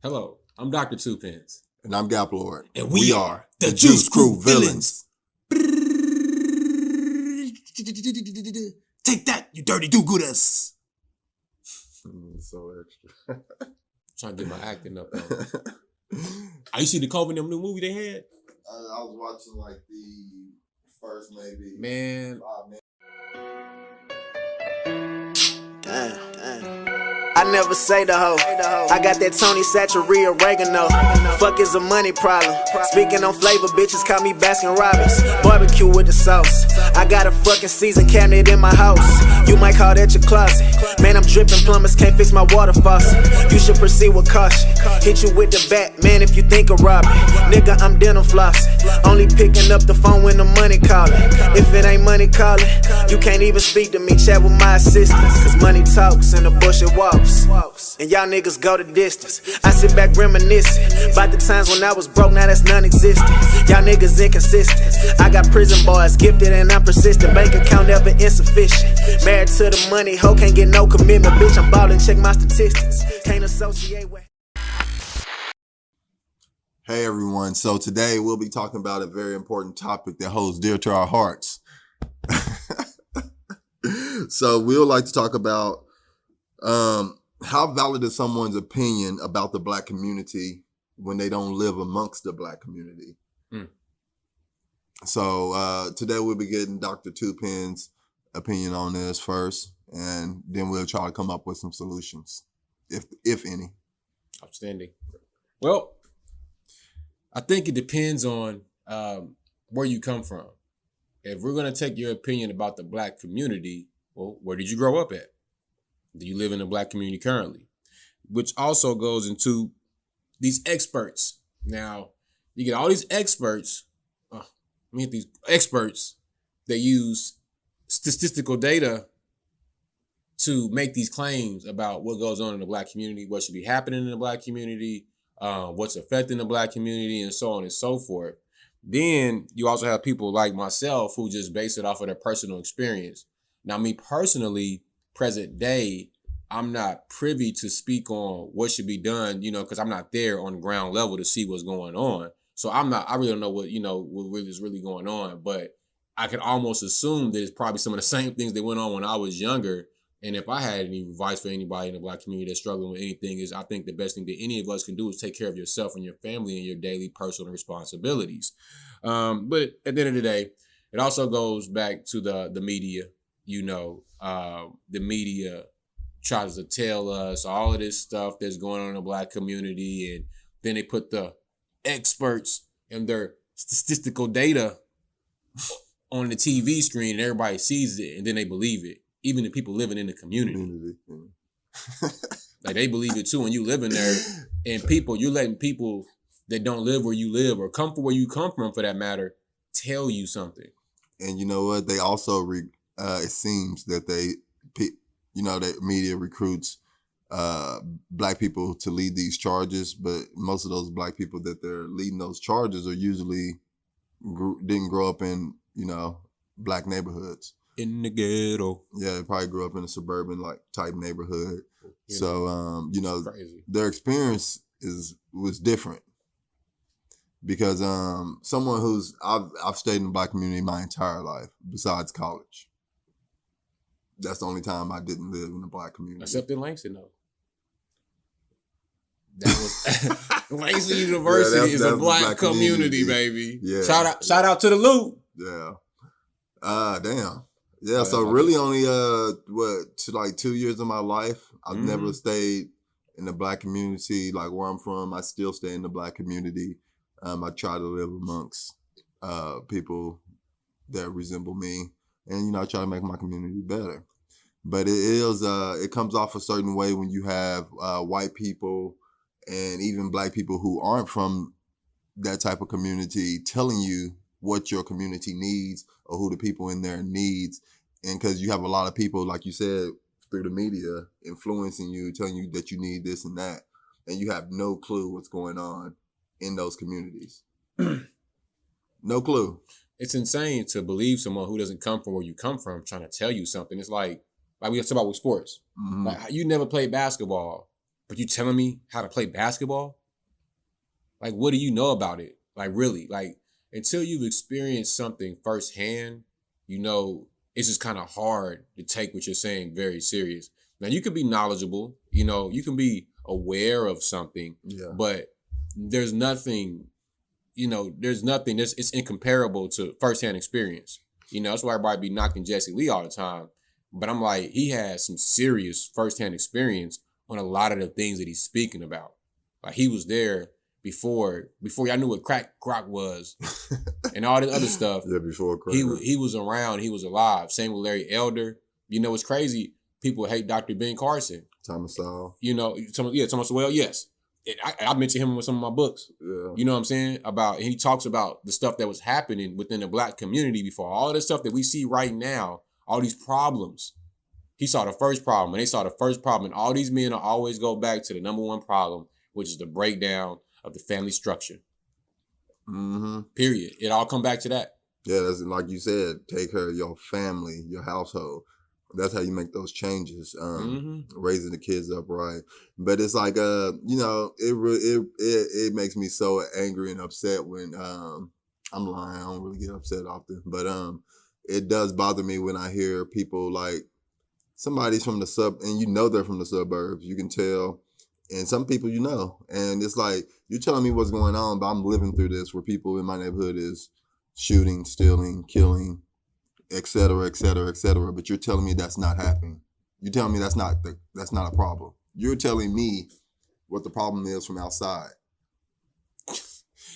Hello, I'm Dr. Tuepenz. And I'm Gaplord. And we are the Juice Crew Villans. Take that, you dirty do-gooders. So extra. Trying to get my acting up. I you see the Cove in them new movie they had? I was watching like the first maybe. Man. 5 minutes. Damn. I never say the hoe. I got that Tony Satchery oregano. Fuck is a money problem. Speaking on flavor, bitches call me Baskin Robbins. Barbecue with the sauce. I got a fucking season cabinet in my house. You might call that your closet. Man, I'm dripping, plumbers can't fix my water faucet. You should proceed with caution. Hit you with the bat, man, if you think of robbing. Nigga, I'm denim flossing. Only picking up the phone when the money calling. If it ain't money calling, you can't even speak to me. Chat with my assistants. Cause money talks and the bullshit walks. And y'all niggas go the distance. I sit back reminiscing about the times when I was broke, now that's non-existent. Y'all niggas inconsistent. I got prison boys gifted and I'm persistent. Bank account never insufficient. Married to the money, hoe can't get no commitment. Bitch, I'm ballin', check my statistics. Can't associate with. Hey everyone, so today we'll be talking about a very important topic that holds dear to our hearts. So we would like to talk about how valid is someone's opinion about the Black community when they don't live amongst the Black community? So today we'll be getting Dr. Tuepenz's opinion on this first, and then we'll try to come up with some solutions, if any. Outstanding. Well, I think it depends on where you come from. If we're going to take your opinion about the Black community, well, where did you grow up at? Do you live in the Black community currently? Which also goes into these experts. Now, you get all these experts, these experts that use statistical data to make these claims about what goes on in the Black community, what should be happening in the Black community, what's affecting the Black community, and so on and so forth. Then you also have people like myself who just base it off of their personal experience. Now, me personally, present day, I'm not privy to speak on what should be done, because I'm not there on the ground level to see what's going on. So I really don't know what is really going on, but I can almost assume that it's probably some of the same things that went on when I was younger. And if I had any advice for anybody in the Black community that's struggling with anything, is I think the best thing that any of us can do is take care of yourself and your family and your daily personal responsibilities. But at the end of the day, it also goes back to the media. The media tries to tell us all of this stuff that's going on in the Black community, and then they put the experts and their statistical data on the TV screen, and everybody sees it, and then they believe it. Even the people living in the community. Like, they believe it too, and you living there, and you're letting people that don't live where you live or come from where you come from, for that matter, tell you something. And you know what? They also, it seems that that media recruits Black people to lead these charges, but most of those Black people that they're leading those charges are usually didn't grow up in, Black neighborhoods. In the ghetto. Yeah, they probably grew up in a suburban type neighborhood. Their experience was different. Because someone I've stayed in the Black community my entire life, besides college. That's the only time I didn't live in the Black community. Except in Langston, though. That was Langston University is a Black community, baby. Yeah. Shout out to the Loop. Yeah. Damn. Yeah. So really only 2 years of my life, I've never stayed in the Black community. Like where I'm from, I still stay in the Black community. I try to live amongst people that resemble me, and I try to make my community better. But it comes off a certain way when you have white people and even Black people who aren't from that type of community telling you what your community needs or who the people in there needs. And because you have a lot of people, like you said, through the media influencing you, telling you that you need this and that, and you have no clue what's going on in those communities. No clue. It's insane to believe someone who doesn't come from where you come from trying to tell you something. It's like we talk about with sports. Like, you never played basketball, but you telling me how to play basketball? Like, what do you know about it? Like, really? Like, until you've experienced something firsthand, you know, it's just kind of hard to take what you're saying very serious. Now, you can be knowledgeable, you know, you can be aware of something, but there's nothing, you know, it's incomparable to firsthand experience. You know, that's why everybody be knocking Jesse Lee all the time. But I'm like, he has some serious firsthand experience on a lot of the things that he's speaking about. Like, he was there before y'all knew what crack rock was and all this other stuff. Yeah, before crack. He was around, he was alive. Same with Larry Elder. You know, it's crazy. People hate Dr. Ben Carson. Thomas Sowell. You know, Thomas Sowell, yes. I mentioned him in some of my books. Yeah. You know what I'm saying? He talks about the stuff that was happening within the Black community before. All the stuff that we see right now, all these problems. He saw the first problem, and they saw the first problem. And all these men always go back to the number one problem, which is the breakdown of the family structure. Mm-hmm. Period. It all come back to that. Yeah, that's like you said, take care of your family, your household. That's how you make those changes. Raising the kids up right. But it's like you know, it makes me so angry and upset when I'm lying, I don't really get upset often. But it does bother me when I hear people like somebody's from the and you know they're from the suburbs. You can tell. And some people you know. And it's like, you're telling me what's going on, but I'm living through this where people in my neighborhood is shooting, stealing, killing, et cetera, et cetera, et cetera. But you're telling me that's not happening. You're telling me that's not a problem. You're telling me what the problem is from outside.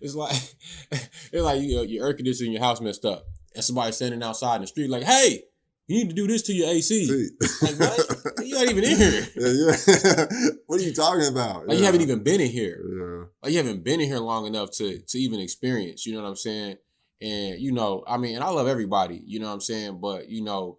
It's like you know, your air conditioning in your house messed up. And somebody standing outside in the street like, hey, you need to do this to your AC. Like, what? You're not even in here. Yeah. What are you talking about? Like, you haven't even been in here. Yeah. Like, you haven't been in here long enough to even experience, you know what I'm saying? And, you know, I mean, and I love everybody, you know what I'm saying? But, you know,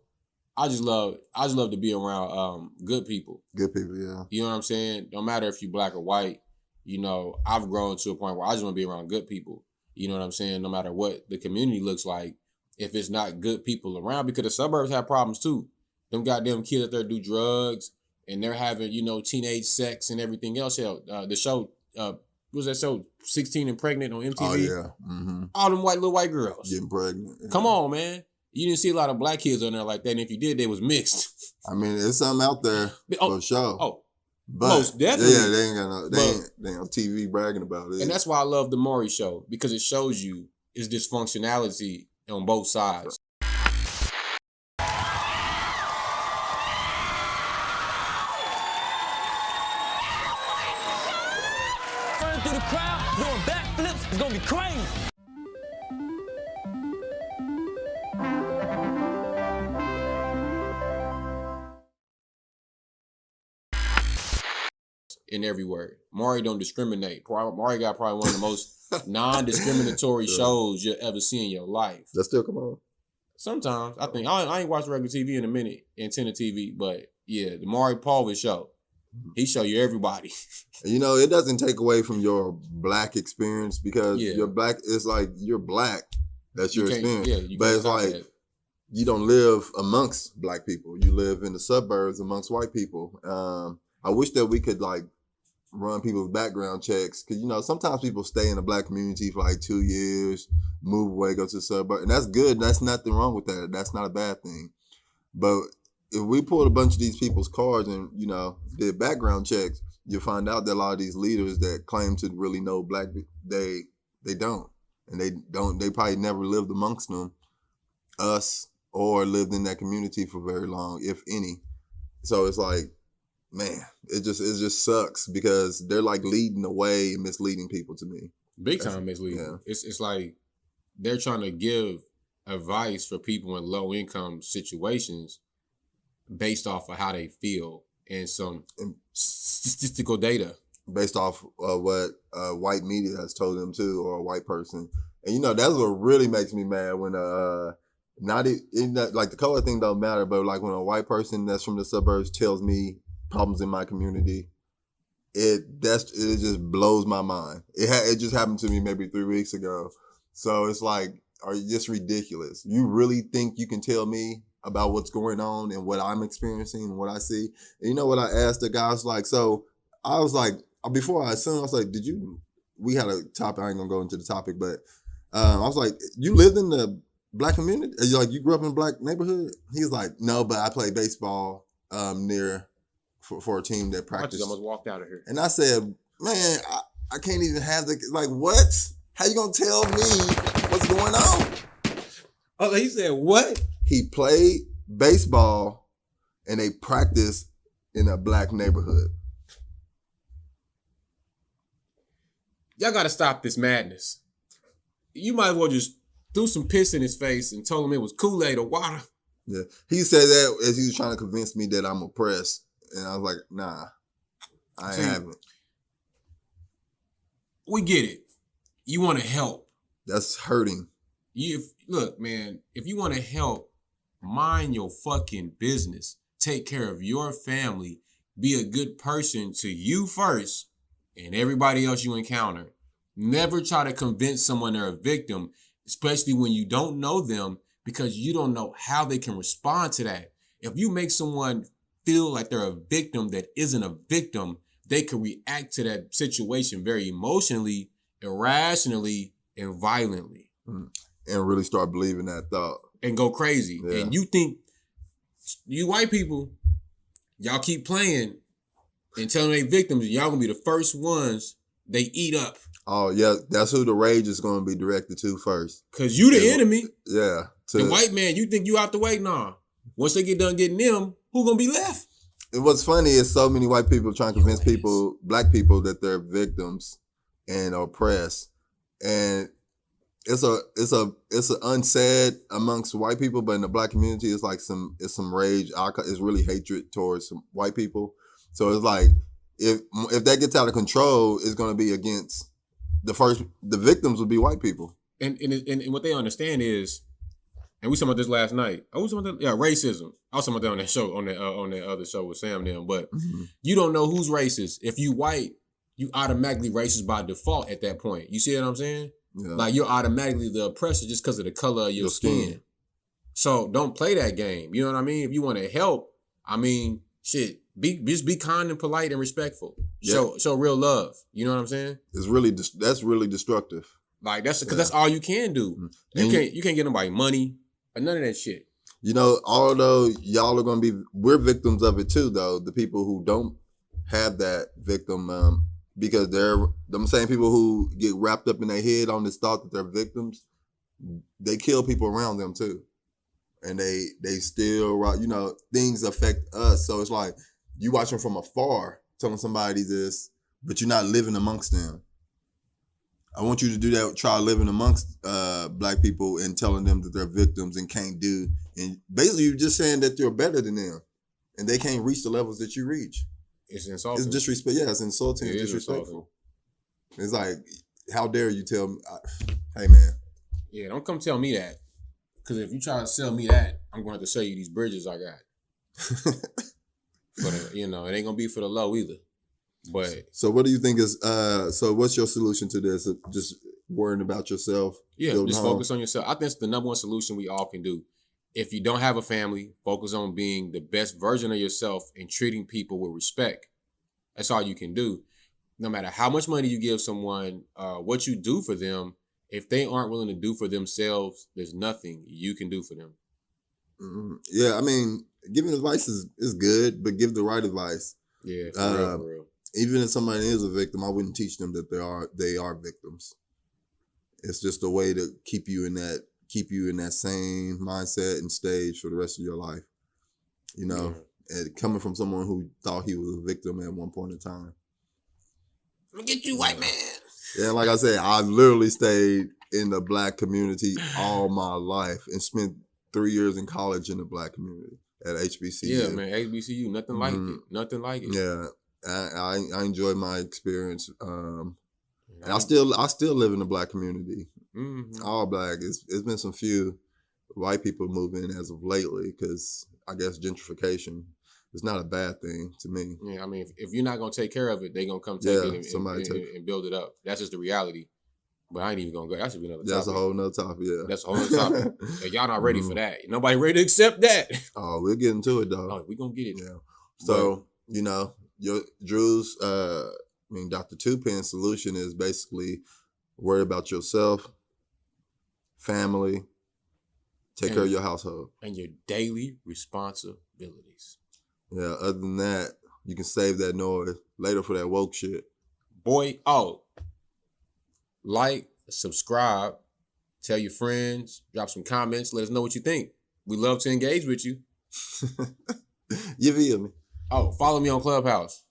I just love to be around good people. Good people, yeah. You know what I'm saying? No matter if you're black or white, you know, I've grown to a point where I just want to be around good people. You know what I'm saying? No matter what the community looks like, if it's not good people around, because the suburbs have problems too. Them goddamn kids out there do drugs and they're having, you know, teenage sex and everything else. The show, what was that show? 16 and Pregnant on MTV? Oh, yeah. Mm-hmm. All them little white girls. Getting pregnant. Yeah. Come on, man. You didn't see a lot of black kids on there like that. And if you did, they was mixed. I mean, there's something out there for sure. Oh, but, most definitely. Yeah, they ain't got they ain't on TV bragging about it. And that's why I love the Maury Show, because it shows you its dysfunctionality on both sides. Running through the crowd, doing backflips, it's gonna be crazy. In every word. Maury don't discriminate. Maury got probably one of the most non-discriminatory shows you'll ever see in your life. That still come on? Sometimes. I think I ain't watched regular TV in a minute, antenna TV, but yeah, the Maury Povich show. He show you everybody. You know, it doesn't take away from your black experience because you're black. It's like you're black. That's your experience. Yeah, but it's like you don't live amongst black people. You live in the suburbs amongst white people. I wish that we could like run people's background checks because, you know, sometimes people stay in the black community for like 2 years, move away, go to the suburb, and that's good. That's nothing wrong with that. That's not a bad thing. But if we pulled a bunch of these people's cards and, you know, did background checks, you'll find out that a lot of these leaders that claim to really know black, they don't. And they probably never lived amongst us or lived in that community for very long, if any. So it's like, man, it just sucks because they're like leading the way and misleading people to me. Big time misleading. Yeah. It's like they're trying to give advice for people in low income situations based off of how they feel and some statistical data. Based off of what white media has told them to, or a white person. And you know, that's what really makes me mad when like the color thing don't matter, but like when a white person that's from the suburbs tells me problems in my community, it just blows my mind. It just happened to me maybe 3 weeks ago. So it's like, are you just ridiculous? You really think you can tell me about what's going on and what I'm experiencing and what I see? And you know what I asked the guys, like, so I was like, before I assumed, I was like, we had a topic, I ain't gonna go into the topic, but I was like, you lived in the black community? Like, you grew up in a black neighborhood? He's like, no, but I played baseball near for a team that practiced. I just almost walked out of here. And I said, man, I can't even have like, what? How you gonna tell me what's going on? Oh, he said what? He played baseball and they practiced in a black neighborhood. Y'all gotta stop this madness. You might as well just threw some piss in his face and told him it was Kool-Aid or water. Yeah. He said that as he was trying to convince me that I'm oppressed. And I was like, nah, I haven't. We get it. You want to help. That's hurting. Look, man, if you want to help, mind your fucking business. Take care of your family. Be a good person to you first and everybody else you encounter. Never try to convince someone they're a victim, especially when you don't know them, because you don't know how they can respond to that. If you make someone feel like they're a victim that isn't a victim, they could react to that situation very emotionally, irrationally, and violently. And really start believing that thought. And go crazy. Yeah. And you think, you white people, y'all keep playing and telling they victims, y'all gonna be the first ones they eat up. Oh, yeah, that's who the rage is gonna be directed to first. Because you the enemy. Yeah. The white man, you think you out the way? Nah. Once they get done getting them, who gonna be left? And what's funny is so many white people trying to convince black people that they're victims and oppressed. And it's unsaid amongst white people, but in the black community, it's like some rage. It's really hatred towards some white people. So it's like, if that gets out of control, it's gonna be against the victims would be white people. And what they understand is, and we talking about this last night. Racism. I was talking about that on that show, on that other show with Sam them. But you don't know who's racist. If you white, you automatically racist by default at that point. You see what I'm saying? Yeah. Like, you're automatically the oppressor just because of the color of your skin. So don't play that game. You know what I mean? If you want to help, I mean, shit, just be kind and polite and respectful. Yeah. Show real love. You know what I'm saying? That's really destructive. Like, that's because that's all you can do. You can't get nobody money or none of that shit. You know, although y'all are we're victims of it too, though. The people who don't have that victim, because they're them same people who get wrapped up in their head on this thought that they're victims, they kill people around them too. And they still, you know, things affect us. So it's like, you watching from afar, telling somebody this, but you're not living amongst them. I want you to do that. Try living amongst black people and telling them that they're victims and can't do. And basically, you're just saying that you're better than them, and they can't reach the levels that you reach. It's insulting. It's disrespect. Yeah, it's insulting. It's disrespectful. It's like, how dare you tell me? Hey, man. Yeah, don't come tell me that. Because if you try to sell me that, I'm going to have to sell you these bridges I got. But you know, it ain't gonna be for the low either. But so what do you think is so what's your solution to this? Just worrying about yourself? Yeah, just focus on yourself. I think it's the number one solution we all can do. If you don't have a family, focus on being the best version of yourself and treating people with respect. That's all you can do. No matter how much money you give someone, what you do for them, if they aren't willing to do for themselves, there's nothing you can do for them. Mm-hmm. Yeah, I mean, giving advice is good, but give the right advice. Yeah, for real. Even if somebody is a victim, I wouldn't teach them that they are victims. It's just a way to keep you in that same mindset and stage for the rest of your life. You know, and coming from someone who thought he was a victim at one point in time. I'm gonna get you, white man. Yeah, like I said, I've literally stayed in the black community all my life and spent 3 years in college in the black community at HBCU. Yeah, man, HBCU, nothing like it. Nothing like it. Yeah, I enjoyed my experience. And I still live in the black community. Mm-hmm. All black. It's been some few white people moving as of lately because I guess gentrification is not a bad thing to me. Yeah, I mean, if you're not gonna take care of it, they gonna come take it and build it up. That's just the reality. But I ain't even gonna go. That should be another topic. That's a whole nother topic. Yeah, that's a whole nother topic. And y'all not ready for that. Nobody ready to accept that. Oh, we'll get into it though. Oh, we gonna get it. Yeah. So you know, Drew's, Dr. Tuepenz solution is basically worry about yourself, family, take care of your household. And your daily responsibilities. Yeah, other than that, you can save that noise later for that woke shit. Boy, like, subscribe, tell your friends, drop some comments, let us know what you think. We love to engage with you. You feel me? Oh, follow me on Clubhouse.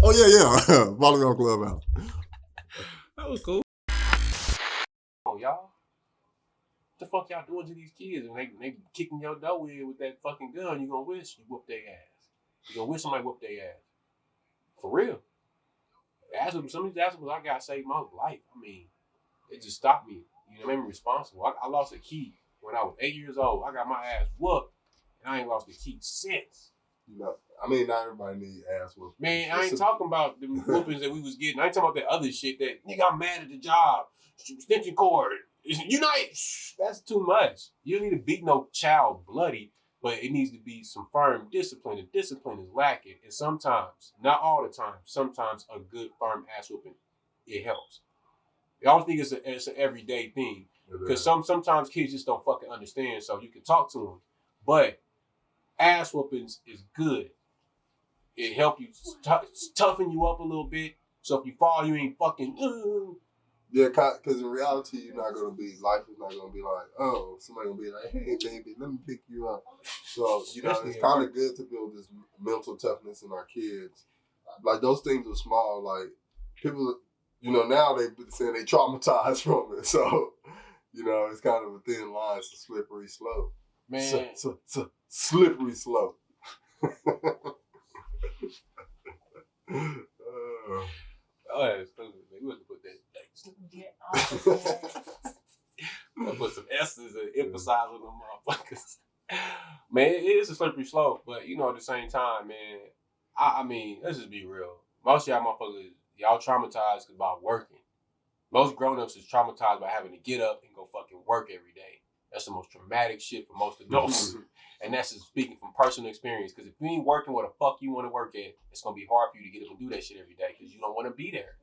Oh, yeah. Follow me on Clubhouse. That was cool. Oh, y'all. What the fuck y'all doing to these kids? When they kicking your door in with that fucking gun, you gonna wish you whooped their ass. You gonna wish somebody whooped their ass. For real. Some of these assholes I got saved my life. I mean, it just stopped me. You know, made me responsible. I lost a key when I was 8 years old. I got my ass whooped, and I ain't lost a key since. No, I mean, not everybody needs ass whooping. Man, I ain't talking about the whoopings that we was getting. I ain't talking about that other shit that nigga, I'm mad at the job. Extension cord. Unite. That's too much. You don't need to beat no child bloody, but it needs to be some firm discipline. And discipline is lacking. And sometimes, not all the time, sometimes a good firm ass whooping, it helps. I don't think it's an everyday thing. Because sometimes kids just don't fucking understand, so you can talk to them. But ass whoopings is good. It help you toughen you up a little bit. So if you fall, you ain't fucking. Yeah, because in reality, you're not gonna be. Life is not gonna be like, oh, somebody gonna be like, hey, baby, let me pick you up. So it's kind of good to build this mental toughness in our kids. Like those things are small. Like people, now they've been saying they traumatized from it. So it's kind of a thin line. It's a slippery slope. Man, slippery slope. that's stupid. We have to put that. I'll put some S's and emphasize on them motherfuckers. Man, it is a slippery slope, but at the same time, man, I mean, let's just be real. Most of y'all motherfuckers, y'all traumatized about working. Most grown-ups is traumatized by having to get up and go fucking work every day. That's the most traumatic shit for most adults. And that's just speaking from personal experience. Because if you ain't working where the fuck you want to work at, it's going to be hard for you to get up and do that shit every day because you don't want to be there.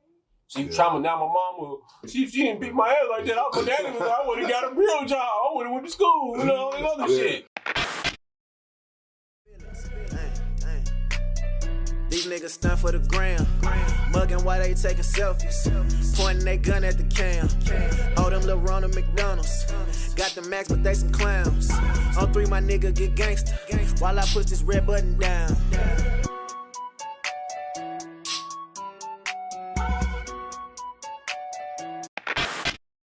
See, trauma now, my mama, she didn't beat my ass like that. I would have got a real job. I would have went to school, all that other shit. These niggas stunt for the gram. Mugging while they taking selfies. Pointing they gun at the cam. Oh, them little Ronald McDonald's. Got the max, but they some clowns. On 3, my nigga get gangster. While I push this red button down.